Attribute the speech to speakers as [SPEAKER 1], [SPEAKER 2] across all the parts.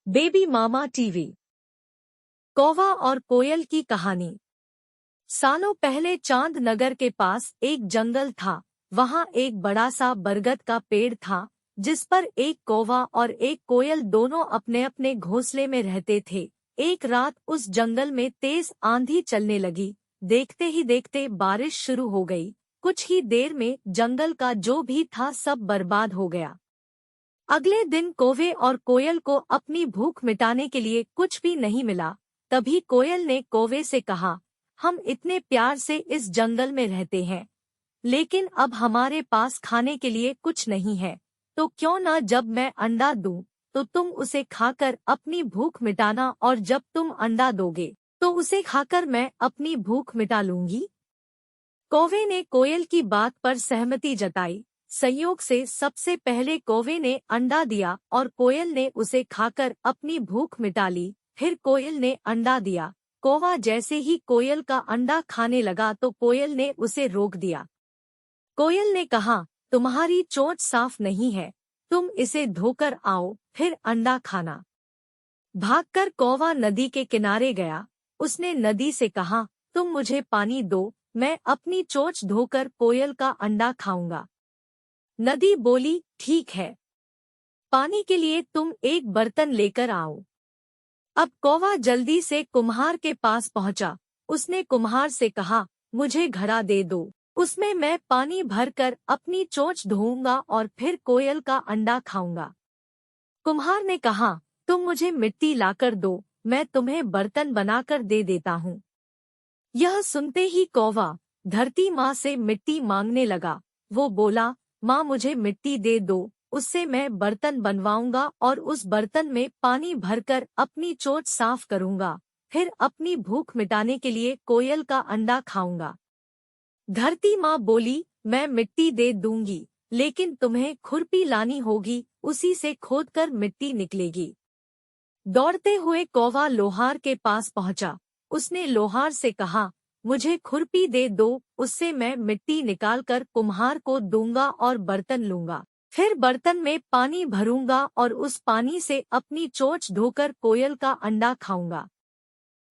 [SPEAKER 1] Baby मामा TV. कौवा और कोयल की कहानी। सालों पहले चांद नगर के पास एक जंगल था। वहाँ एक बड़ा सा बरगद का पेड़ था, जिस पर एक कौवा और एक कोयल दोनों अपने अपने घोंसले में रहते थे। एक रात उस जंगल में तेज आंधी चलने लगी। देखते ही देखते बारिश शुरू हो गई। कुछ ही देर में जंगल का जो भी था सब बर्बाद हो गया। अगले दिन कौवे और कोयल को अपनी भूख मिटाने के लिए कुछ भी नहीं मिला। तभी कोयल ने कौवे से कहा, हम इतने प्यार से इस जंगल में रहते हैं, लेकिन अब हमारे पास खाने के लिए कुछ नहीं है। तो क्यों न जब मैं अंडा दूं, तो तुम उसे खाकर अपनी भूख मिटाना, और जब तुम अंडा दोगे तो उसे खाकर मैं अपनी भूख मिटा लूंगी। कौवे ने कोयल की बात पर सहमति जताई। संयोग से सबसे पहले कौवे ने अंडा दिया और कोयल ने उसे खाकर अपनी भूख मिटा ली। फिर कोयल ने अंडा दिया। कौवा जैसे ही कोयल का अंडा खाने लगा तो कोयल ने उसे रोक दिया। कोयल ने कहा, तुम्हारी चोंच साफ नहीं है, तुम इसे धोकर आओ फिर अंडा खाना। भागकर कौवा नदी के किनारे गया। उसने नदी से कहा, तुम मुझे पानी दो, मैं अपनी चोंच धोकर कोयल का अंडा खाऊंगा। नदी बोली, ठीक है, पानी के लिए तुम एक बर्तन लेकर आओ। अब कौवा जल्दी से कुम्हार के पास पहुंचा। उसने कुम्हार से कहा, मुझे घड़ा दे दो, उसमें मैं पानी भरकर अपनी चोंच धोऊंगा और फिर कोयल का अंडा खाऊंगा। कुम्हार ने कहा, तुम मुझे मिट्टी लाकर दो, मैं तुम्हें बर्तन बनाकर दे देता हूँ। यह सुनते ही कौवा धरती माँ से मिट्टी मांगने लगा। वो बोला, माँ मुझे मिट्टी दे दो, उससे मैं बर्तन बनवाऊंगा और उस बर्तन में पानी भरकर अपनी चोंच साफ करूंगा, फिर अपनी भूख मिटाने के लिए कोयल का अंडा खाऊंगा। धरती माँ बोली, मैं मिट्टी दे दूंगी, लेकिन तुम्हें खुरपी लानी होगी, उसी से खोदकर मिट्टी निकलेगी। दौड़ते हुए कौवा लोहार के पास पहुंचा। उसने लोहार से कहा, मुझे खुरपी दे दो, उससे मैं मिट्टी निकालकर कुम्हार को दूंगा और बर्तन लूंगा, फिर बर्तन में पानी भरूंगा और उस पानी से अपनी चोंच धोकर कोयल का अंडा खाऊंगा।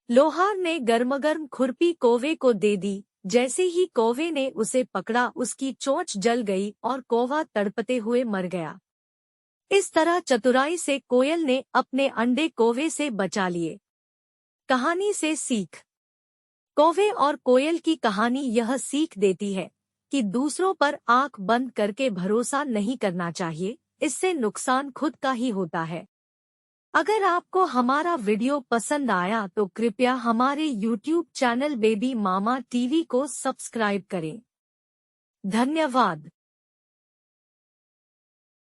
[SPEAKER 1] लोहार ने गर्मगर्म खुरपी कौवे को दे दी। जैसे ही कौवे ने उसे पकड़ा, उसकी चोंच जल गई और कौवा तड़पते हुए मर गया। इस तरह चतुराई से कोयल ने अपने अंडे कौवे से बचा लिए। कहानी से सीख। कौवे और कोयल की कहानी यह सीख देती है कि दूसरों पर आंख बंद करके भरोसा नहीं करना चाहिए, इससे नुकसान खुद का ही होता है। अगर आपको हमारा वीडियो पसंद आया तो कृपया हमारे YouTube चैनल बेबी मामा टीवी को सब्सक्राइब करें। धन्यवाद।